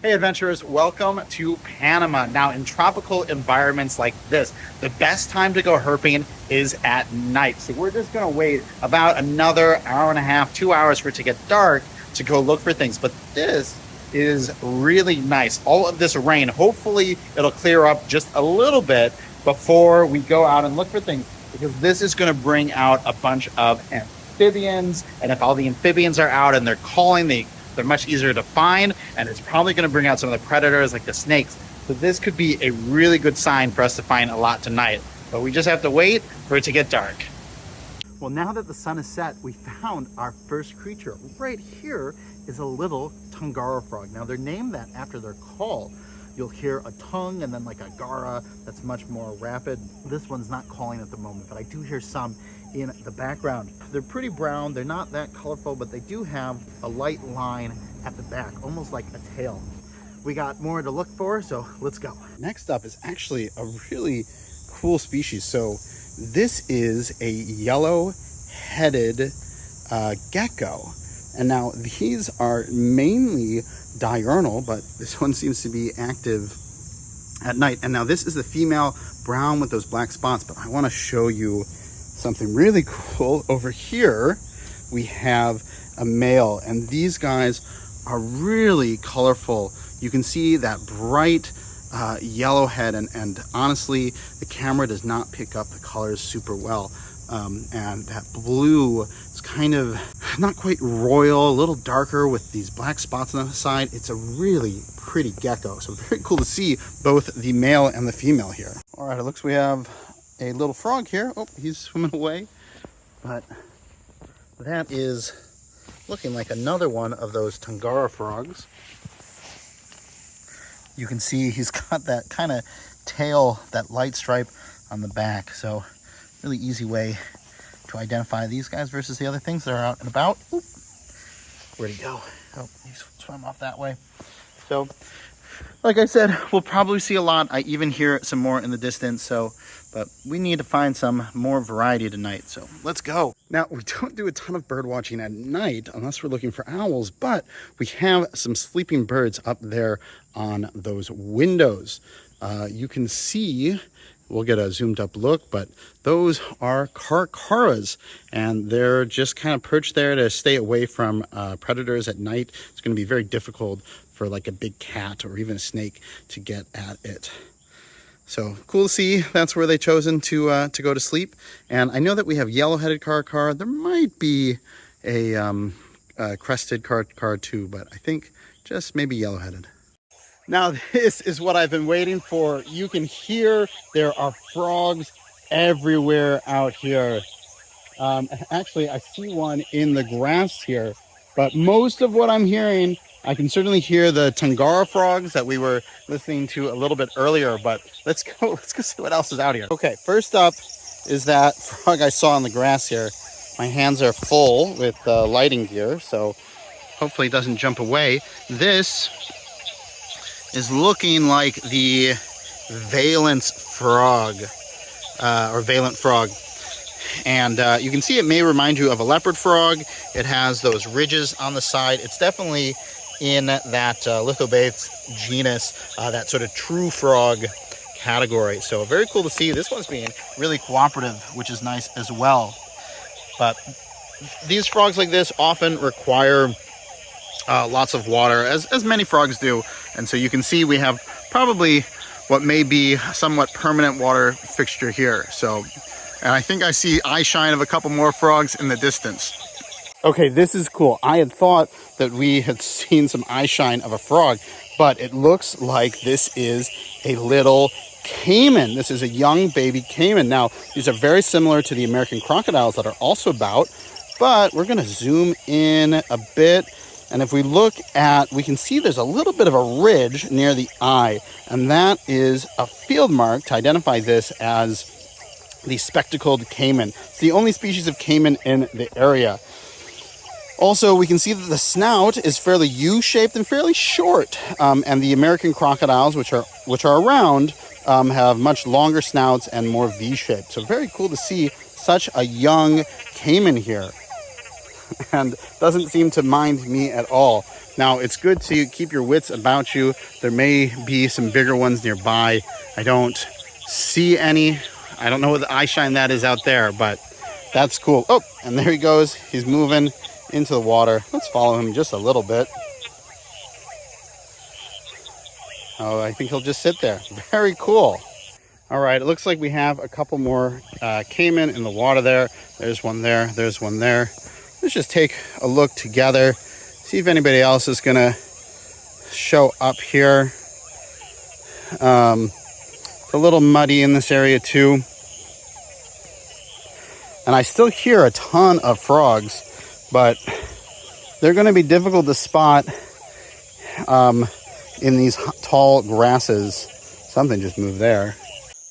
Hey adventurers, welcome to Panama. Now in tropical environments like this, the best time to go herping is at night. So we're just gonna wait about another hour and a half, 2 hours for it to get dark to go look for things. But this is really nice. All of this rain, hopefully it'll clear up just a little bit before we go out and look for things, because this is gonna bring out a bunch of amphibians. And if all the amphibians are out and they're calling, they're much easier to find, and it's probably going to bring out some of the predators like the snakes. So this could be a really good sign for us to find a lot tonight, but we just have to wait for it to get dark. Well, now that the sun is set, we found our first creature. Right here is a little Túngara frog. Now they're named that after their call. You'll hear a tongue and then like a gara that's much more rapid. This one's not calling at the moment, but I do hear some in the background. They're pretty brown, they're not that colorful, but they do have a light line at the back, almost like a tail. We got more to look for, so let's go. Next up is actually a really cool species. So this is a yellow-headed gecko. And now these are mainly diurnal, but this one seems to be active at night. And now this is the female, brown with those black spots, but I want to show you something really cool. Over here we have a male, and these guys are really colorful. You can see that bright yellow head, and honestly the camera does not pick up the colors super well. And that blue is kind of not quite royal, a little darker with these black spots on the side. It's a really pretty gecko, so very cool to see both the male and the female here. All right, it looks we have a little frog here. Oh, he's swimming away. But that is looking like another one of those Túngara frogs. You can see he's got that kind of tail, that light stripe on the back. So really easy way to identify these guys versus the other things that are out and about. Oop. Where'd he go? Oh, he swam off that way. So like I said, we'll probably see a lot. I even hear some more in the distance, but we need to find some more variety tonight, so let's go. Now, we don't do a ton of bird watching at night unless we're looking for owls, but we have some sleeping birds up there on those windows. You can see, we'll get a zoomed up look, but those are caracaras, and they're just kind of perched there to stay away from predators at night. It's going to be very difficult for like a big cat or even a snake to get at it. So cool to see that's where they chosen to go to sleep. And I know that we have yellow-headed caracara. There might be a crested caracara too, but I think just maybe yellow-headed. Now this is what I've been waiting for. You can hear there are frogs everywhere out here. Actually, I see one in the grass here, but most of what I'm hearing, I can certainly hear the Túngara frogs that we were listening to a little bit earlier, but let's go see what else is out here. Okay, first up is that frog I saw in the grass here. My hands are full with lighting gear, so hopefully it doesn't jump away. This is looking like the valence frog, or valent frog. And you can see it may remind you of a leopard frog. It has those ridges on the side. It's definitely in that Leptodactylus genus, that sort of true frog category. So very cool to see. This one's being really cooperative, which is nice as well. But these frogs like this often require lots of water, as many frogs do. And so you can see we have probably what may be a somewhat permanent water fixture here. So, and I think I see eye shine of a couple more frogs in the distance. Okay, this is cool. I had thought that we had seen some eye shine of a frog, but it looks like this is a little caiman. This is a young baby caiman. Now, these are very similar to the American crocodiles that are also about, but we're going to zoom in a bit. And if we look at, we can see there's a little bit of a ridge near the eye, and that is a field mark to identify this as the spectacled caiman. It's the only species of caiman in the area. Also, we can see that the snout is fairly U-shaped and fairly short, and the American crocodiles, which are around, have much longer snouts and more V-shaped. So very cool to see such a young caiman here. and doesn't seem to mind me at all. Now, it's good to keep your wits about you. There may be some bigger ones nearby. I don't see any. I don't know what the eye shine that is out there, but that's cool. Oh, and there he goes. He's moving into the water. Let's follow him just a little bit. Oh, I think he'll just sit there. Very cool. All right, it looks like we have a couple more caiman in the water there. There's one there. There's one there. Let's just take a look together. See if anybody else is going to show up here. It's a little muddy in this area too. And I still hear a ton of frogs, but they're going to be difficult to spot in these tall grasses. Something just moved there.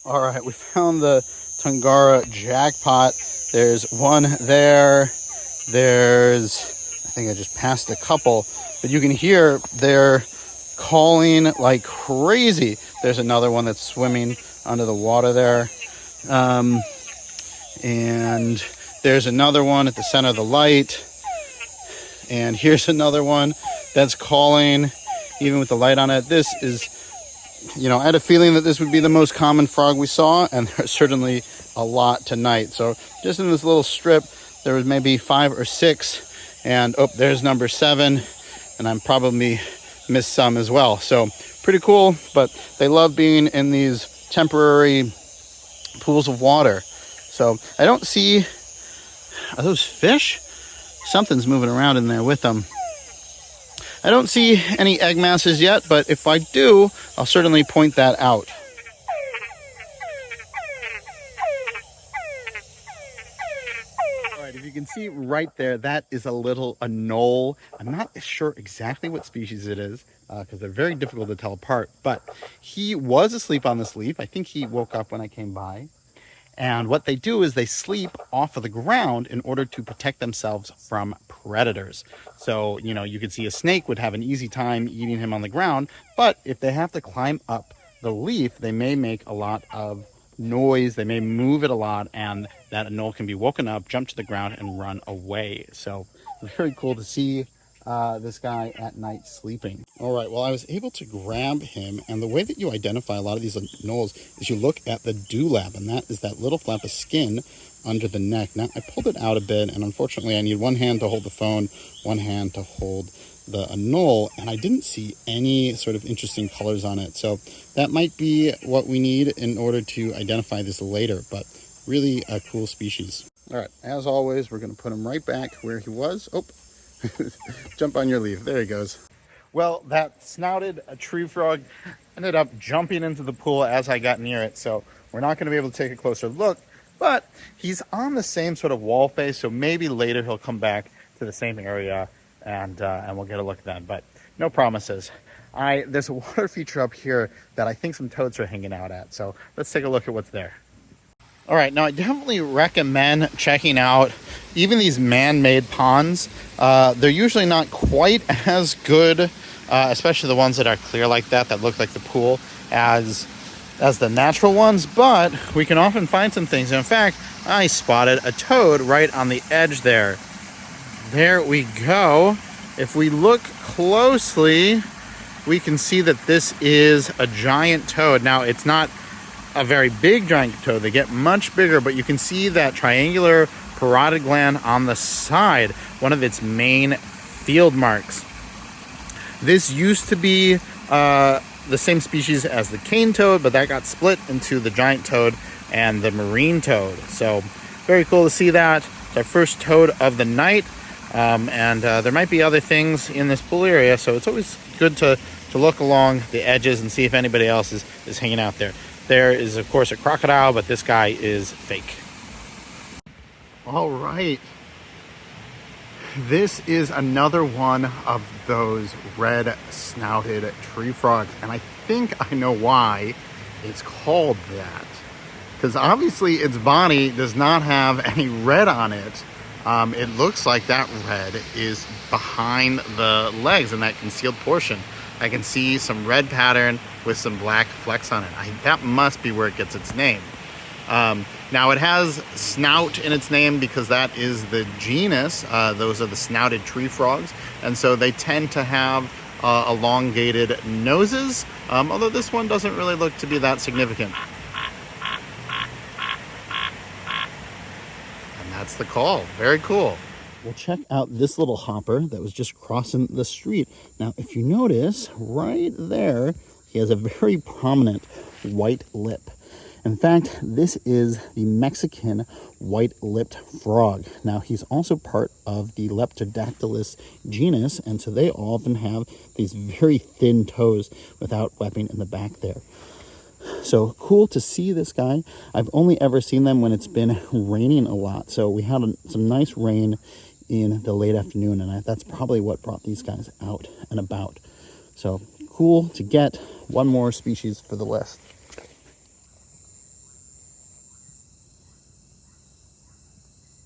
All right, we found the Tangara jackpot. There's one there. There's, I think I just passed a couple, but you can hear they're calling like crazy. There's another one that's swimming under the water there. And there's another one at the center of the light. And here's another one that's calling, even with the light on it. This is, you know, I had a feeling that this would be the most common frog we saw, and there's certainly a lot tonight. So just in this little strip, there was maybe 5 or 6, and oh, there's number 7, and I'm probably missed some as well. So pretty cool, but they love being in these temporary pools of water. So I don't see, are those fish? Something's moving around in there with them. I don't see any egg masses yet, but if I do, I'll certainly point that out. All right, if you can see right there, that is a little anole. I'm not sure exactly what species it is, because they're very difficult to tell apart, but he was asleep on this leaf. I think he woke up when I came by. And what they do is they sleep off of the ground in order to protect themselves from predators. So, you know, you could see a snake would have an easy time eating him on the ground, but if they have to climb up the leaf, they may make a lot of noise, they may move it a lot, and that anole can be woken up, jump to the ground, and run away. So, very cool to see this guy at night sleeping. All right, well, I was able to grab him, and the way that you identify a lot of these anoles is you look at the dewlap, and that is that little flap of skin under the neck. Now, I pulled it out a bit, and unfortunately, I need one hand to hold the phone, one hand to hold the anole, and I didn't see any sort of interesting colors on it. So that might be what we need in order to identify this later, but really a cool species. All right, as always, we're going to put him right back where he was. Oh, jump on your leaf. There he goes. Well, that snouted tree frog ended up jumping into the pool as I got near it, so we're not going to be able to take a closer look, but he's on the same sort of wall face, so maybe later he'll come back to the same area and we'll get a look at that, but no promises. There's a water feature up here that I think some toads are hanging out at, so let's take a look at what's there. All right, now I definitely recommend checking out even these man-made ponds. They're usually not quite as good, especially the ones that are clear like that look like the pool, as the natural ones, but we can often find some things. And in fact, I spotted a toad right on the edge there. There we go. If we look closely, we can see that this is a giant toad. Now, it's not a very big giant toad. They get much bigger, but you can see that triangular parotid gland on the side, one of its main field marks. This used to be the same species as the cane toad, but that got split into the giant toad and the marine toad. So very cool to see that. It's our first toad of the night, and there might be other things in this pool area, so it's always good to look along the edges and see if anybody else is hanging out there. There is, of course, a crocodile, but this guy is fake. All right. This is another one of those red snouted tree frogs, and I think I know why it's called that. Because obviously its body does not have any red on it. It looks like that red is behind the legs in that concealed portion. I can see some red pattern with some black flecks on it. That must be where it gets its name. Now it has snout in its name because that is the genus. Those are the snouted tree frogs, and so they tend to have elongated noses, although this one doesn't really look to be that significant. And that's the call. Very cool. We'll check out this little hopper that was just crossing the street. Now, if you notice, right there, he has a very prominent white lip. In fact, this is the Mexican white-lipped frog. Now, he's also part of the Leptodactylus genus, and so they often have these very thin toes without webbing in the back there. So cool to see this guy. I've only ever seen them when it's been raining a lot. So we had some nice rain in the late afternoon, and that's probably what brought these guys out and about. So cool to get one more species for the list.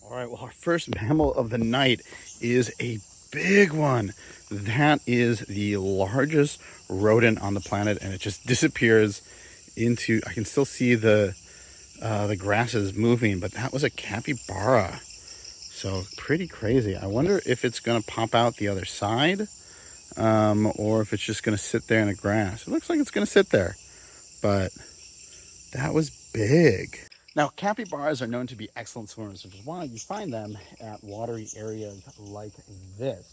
All right, well, our first mammal of the night is a big one. That is the largest rodent on the planet, and it just disappears into, I can still see the grasses moving, but that was a capybara. So pretty crazy. I wonder if it's gonna pop out the other side, or if it's just gonna sit there in the grass. It looks like it's gonna sit there, but that was big. Now, capybaras are known to be excellent swimmers, which is why you find them at watery areas like this.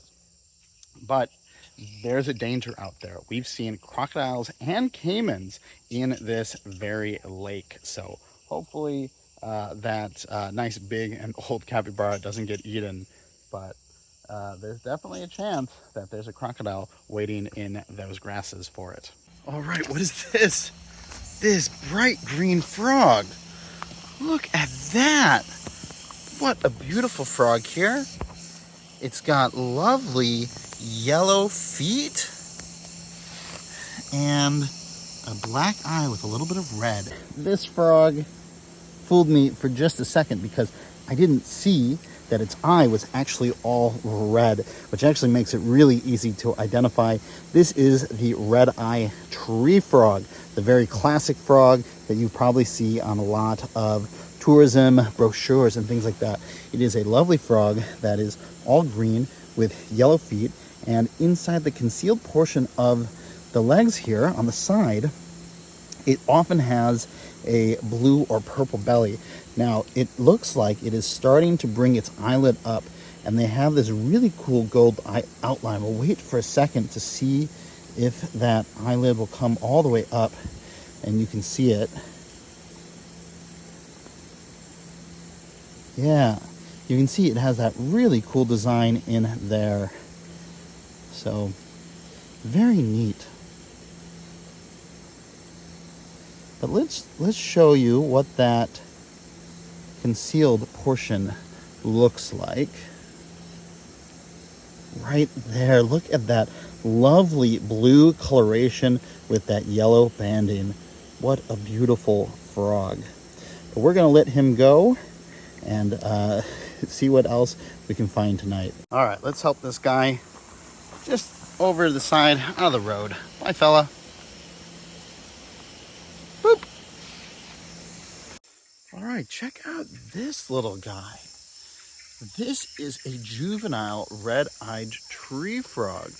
But there's a danger out there. We've seen crocodiles and caimans in this very lake. So hopefully that nice big and old capybara doesn't get eaten. But there's definitely a chance that there's a crocodile waiting in those grasses for it. All right, what is this? This bright green frog. Look at that. What a beautiful frog here. It's got lovely yellow feet and a black eye with a little bit of red. This frog fooled me for just a second because I didn't see that its eye was actually all red, which actually makes it really easy to identify. This is the red eye tree frog, the very classic frog that you probably see on a lot of tourism brochures and things like that. It is a lovely frog that is all green with yellow feet, and inside the concealed portion of the legs here on the side, it often has a blue or purple belly. Now, it looks like it is starting to bring its eyelid up, and they have this really cool gold eye outline. We'll wait for a second to see if that eyelid will come all the way up, and you can see it. Yeah, you can see it has that really cool design in there. So, very neat. But let's show you what that concealed portion looks like. Right there, look at that lovely blue coloration with that yellow banding. What a beautiful frog. But we're gonna let him go and see what else we can find tonight. All right, let's help this guy just over to the side out of the road. Bye, fella. Boop. All right, check out this little guy. This is a juvenile red-eyed tree frog.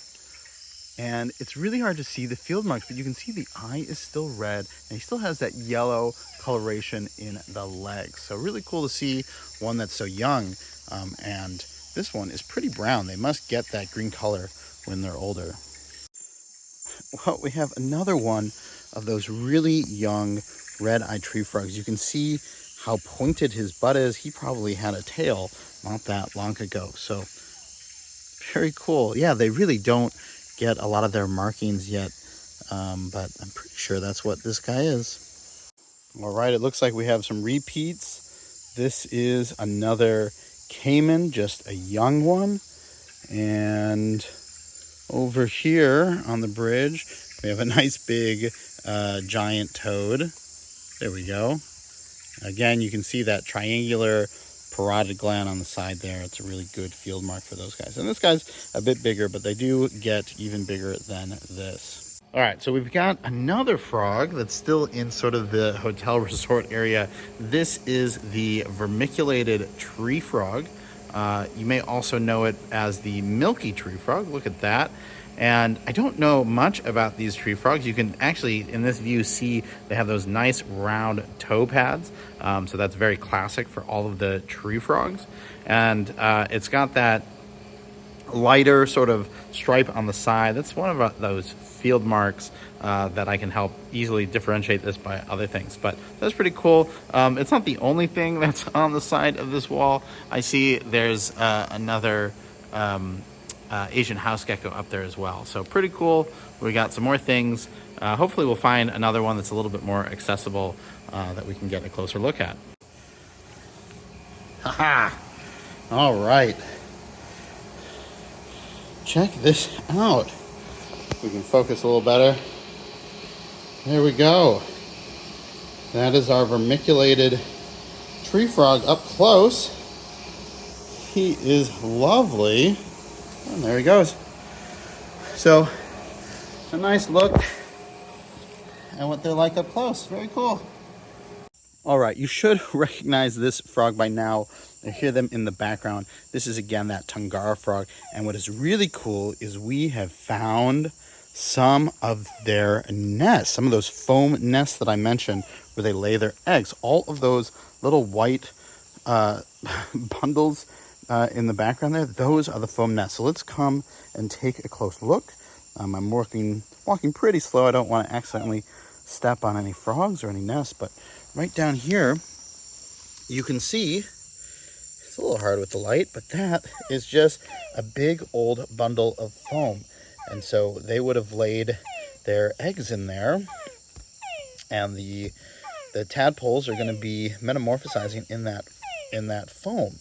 And it's really hard to see the field marks, but you can see the eye is still red, and he still has that yellow coloration in the legs. So really cool to see one that's so young, and this one is pretty brown. They must get that green color when they're older. Well, we have another one of those really young red-eyed tree frogs. You can see how pointed his butt is. He probably had a tail not that long ago. So very cool. Yeah, they really don't get a lot of their markings yet, but I'm pretty sure that's what this guy is. All right, it looks like we have some repeats. This is another caiman, just a young one. And over here on the bridge, we have a nice big giant toad. There we go. Again, you can see that triangular parotid gland on the side there. It's a really good field mark for those guys. And this guy's a bit bigger, but they do get even bigger than this. All right, so we've got another frog that's still in sort of the hotel resort area. This is the vermiculated tree frog. You may also know it as the Milky tree frog. Look at that. And I don't know much about these tree frogs. You can actually, in this view, see they have those nice round toe pads. So that's very classic for all of the tree frogs. And it's got that lighter sort of stripe on the side. That's one of those field marks that I can help easily differentiate this by other things. But that's pretty cool. It's not the only thing that's on the side of this wall. I see there's another Asian house gecko up there as well. So pretty cool. We got some more things. Hopefully we'll find another one that's a little bit more accessible that we can get a closer look at. Haha! All right. Check this out. We can focus a little better. There we go. That is our vermiculated tree frog up close. He is lovely. And there he goes. So, a nice look at what they're like up close. Very cool. All right, you should recognize this frog by now. I hear them in the background. This is, again, that Túngara frog. And what is really cool is we have found some of their nests, some of those foam nests that I mentioned where they lay their eggs. All of those little white bundles in the background there, those are the foam nests. So let's come and take a close look. I'm walking pretty slow. I don't want to accidentally step on any frogs or any nests, but right down here, you can see, it's a little hard with the light, but that is just a big old bundle of foam. And so they would have laid their eggs in there, and the tadpoles are going to be metamorphosizing in that foam.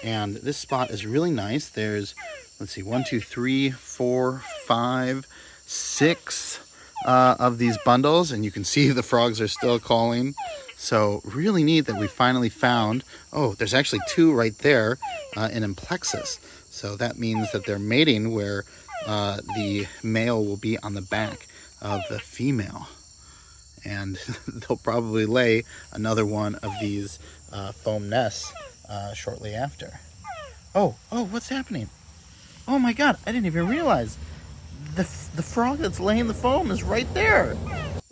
And this spot is really nice. There's, let's see, 1, 2, 3, 4, 5, 6 of these bundles, and you can see the frogs are still calling. So really neat that we finally found, oh, there's actually 2 right there in amplexus. So that means that they're mating where the male will be on the back of the female. And they'll probably lay another one of these foam nests shortly after. Oh, what's happening? Oh my God, I didn't even realize. The frog that's laying the foam is right there.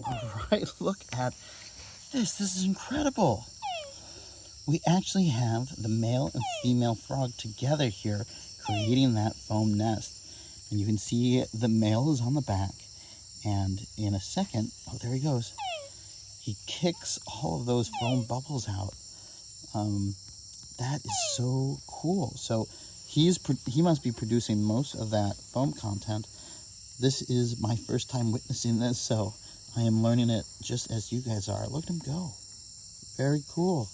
All right, look at this. This is incredible. We actually have the male and female frog together here creating that foam nest. And you can see the male is on the back. And in a second, oh, there he goes. He kicks all of those foam bubbles out. That is so cool. So he must be producing most of that foam content. This is my first time witnessing this, so I am learning it just as you guys are. Look at him go. Very cool.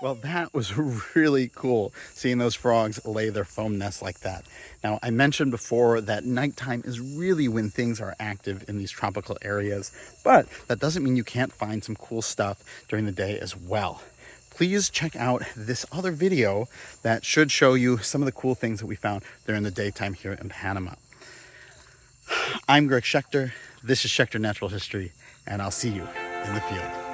Well, that was really cool, seeing those frogs lay their foam nests like that. Now, I mentioned before that nighttime is really when things are active in these tropical areas, but that doesn't mean you can't find some cool stuff during the day as well. Please check out this other video that should show you some of the cool things that we found during the daytime here in Panama. I'm Greg Schechter. This is Schechter Natural History, and I'll see you in the field.